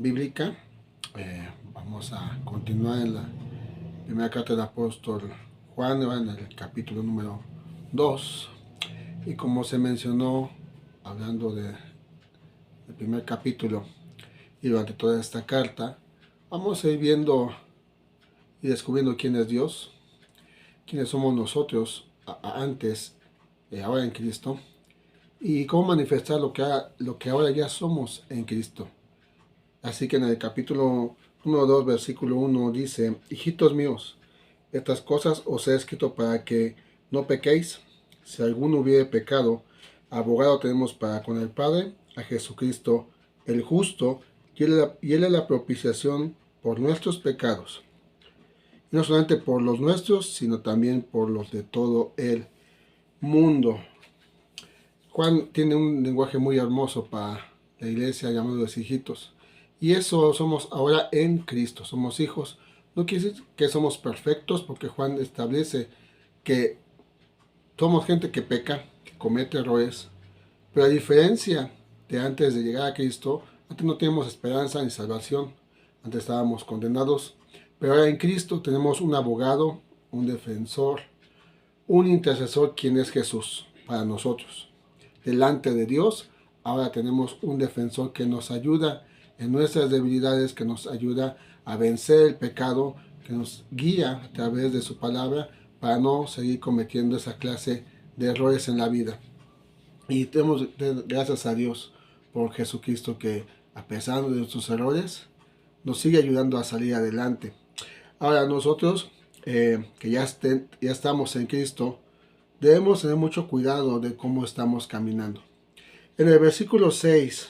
bíblica. Vamos a continuar en la primera carta del apóstol Juan, en el capítulo número 2. Y como se mencionó, hablando del primer capítulo y durante toda esta carta, vamos a ir viendo y descubriendo quién es Dios, quiénes somos nosotros antes, ahora en Cristo, y cómo manifestar lo que ahora ya somos en Cristo. Así que en el capítulo número 2, versículo 1 dice: hijitos míos, estas cosas os he escrito para que no pequéis. Si alguno hubiere pecado, abogado tenemos para con el Padre, a Jesucristo el justo, y él es la propiciación por nuestros pecados. Y no solamente por los nuestros, sino también por los de todo el mundo. Juan tiene un lenguaje muy hermoso para la iglesia, llamándolos hijitos. Y eso somos ahora en Cristo, somos hijos. No quiere decir que somos perfectos, porque Juan establece que somos gente que peca, que comete errores. Pero a diferencia de antes de llegar a Cristo, antes no teníamos esperanza ni salvación. Antes estábamos condenados. Pero ahora en Cristo tenemos un abogado, un defensor, un intercesor, quien es Jesús para nosotros. Delante de Dios, ahora tenemos un defensor que nos ayuda en nuestras debilidades, que nos ayuda a vencer el pecado, que nos guía a través de su palabra para no seguir cometiendo esa clase de errores en la vida. Y demos gracias a Dios por Jesucristo, que a pesar de nuestros errores nos sigue ayudando a salir adelante. Ahora nosotros que ya estamos en Cristo, debemos tener mucho cuidado de cómo estamos caminando. En el versículo 6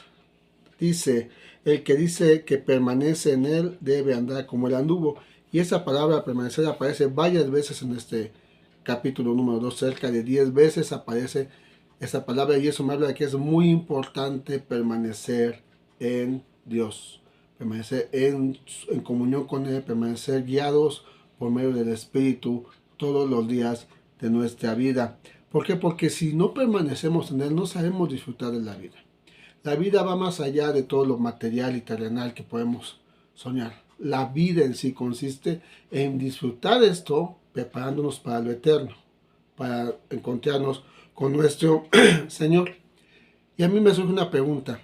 dice: el que dice que permanece en él debe andar como él anduvo. Y esa palabra permanecer aparece varias veces en este capítulo número 2, cerca de 10 veces aparece esa palabra, y eso me habla de que es muy importante permanecer en Dios, permanecer en comunión con Él, permanecer guiados por medio del Espíritu todos los días de nuestra vida. ¿Por qué? Porque si no permanecemos en Él, no sabemos disfrutar de la vida. La vida va más allá de todo lo material y terrenal que podemos soñar. La vida en sí consiste en disfrutar esto, preparándonos para lo eterno, para encontrarnos con nuestro Señor. Y a mí me surge una pregunta: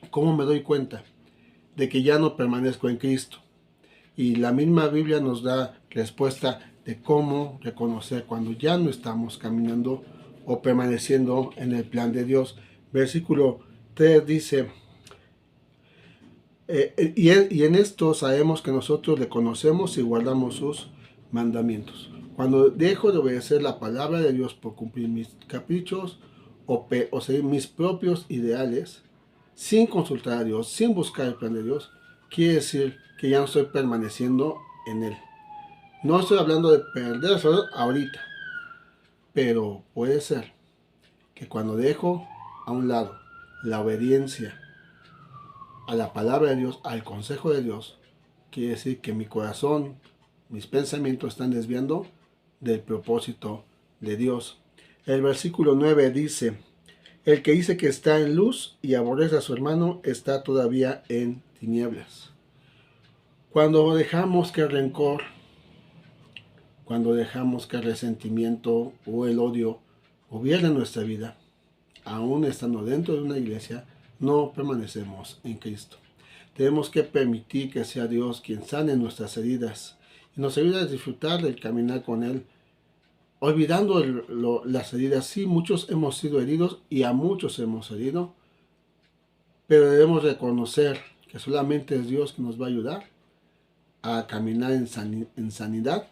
¿cómo me doy cuenta de que ya no permanezco en Cristo? Y la misma Biblia nos da respuesta de cómo reconocer cuando ya no estamos caminando o permaneciendo en el plan de Dios. Versículo 3 dice: y en esto sabemos que nosotros le conocemos y guardamos sus mandamientos. Cuando dejo de obedecer la palabra de Dios por cumplir mis caprichos o seguir mis propios ideales, sin consultar a Dios, sin buscar el plan de Dios, quiere decir que ya no estoy permaneciendo en Él. No estoy hablando de perder ahorita, pero puede ser que cuando dejo a un lado la obediencia a la palabra de Dios, al consejo de Dios, quiere decir que mi corazón, mis pensamientos están desviando del propósito de Dios. El versículo 9 dice: el que dice que está en luz y aborrece a su hermano está todavía en tinieblas. Cuando dejamos que el rencor, cuando dejamos que el resentimiento o el odio gobierne nuestra vida, aún estando dentro de una iglesia, no permanecemos en Cristo. Tenemos que permitir que sea Dios quien sane nuestras heridas y nos ayude a disfrutar del caminar con Él, olvidando las heridas. Sí, muchos hemos sido heridos y a muchos hemos herido, pero debemos reconocer que solamente es Dios que nos va a ayudar a caminar en sanidad,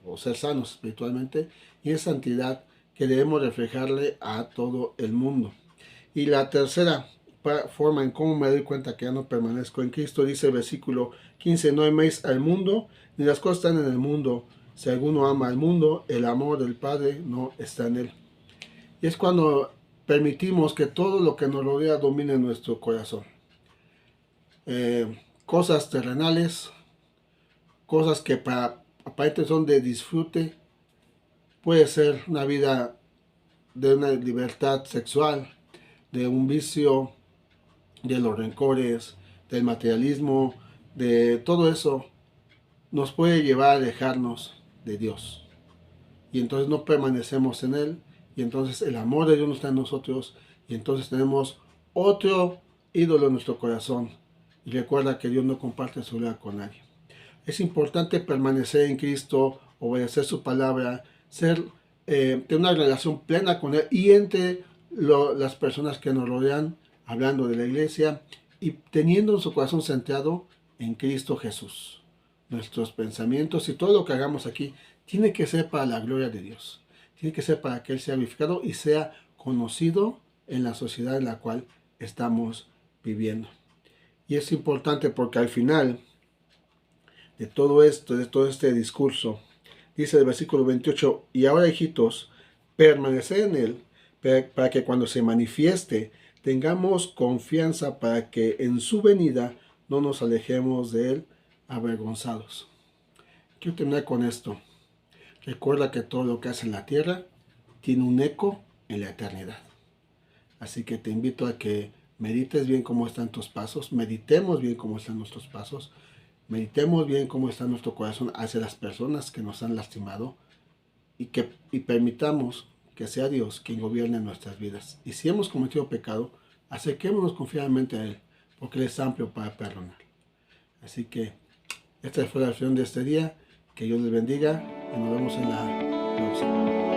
o ser sanos espiritualmente, y en santidad que debemos reflejarle a todo el mundo. Y la tercera forma en cómo me doy cuenta que ya no permanezco en Cristo, dice el versículo 15: no améis al mundo, ni las cosas están en el mundo. Si alguno ama al mundo, el amor del Padre no está en él. Y es cuando permitimos que todo lo que nos rodea domine nuestro corazón. Cosas terrenales, cosas que aparte son de disfrute. Puede ser una vida de una libertad sexual, de un vicio, de los rencores, del materialismo, de todo eso, nos puede llevar a alejarnos de Dios. Y entonces no permanecemos en Él, y entonces el amor de Dios no está en nosotros, y entonces tenemos otro ídolo en nuestro corazón. Y recuerda que Dios no comparte su vida con nadie. Es importante permanecer en Cristo, obedecer su palabra, tener una relación plena con Él y entre las personas que nos rodean, hablando de la iglesia y teniendo su corazón centrado en Cristo Jesús. Nuestros pensamientos y todo lo que hagamos aquí tiene que ser para la gloria de Dios. Tiene que ser para que Él sea glorificado y sea conocido en la sociedad en la cual estamos viviendo. Y es importante porque al final de todo esto, de todo este discurso, dice el versículo 28, y ahora hijitos, permaneced en Él, para que cuando se manifieste tengamos confianza para que en su venida no nos alejemos de Él avergonzados. Quiero terminar con esto. Recuerda que todo lo que hace en la tierra tiene un eco en la eternidad. Así que te invito a que medites bien cómo están tus pasos, meditemos bien cómo están nuestros pasos, meditemos bien cómo está nuestro corazón hacia las personas que nos han lastimado y permitamos que sea Dios quien gobierne nuestras vidas. Y si hemos cometido pecado, acerquémonos confiadamente a Él, porque Él es amplio para perdonar. Así que esta fue la reflexión de este día. Que Dios les bendiga y nos vemos en la próxima.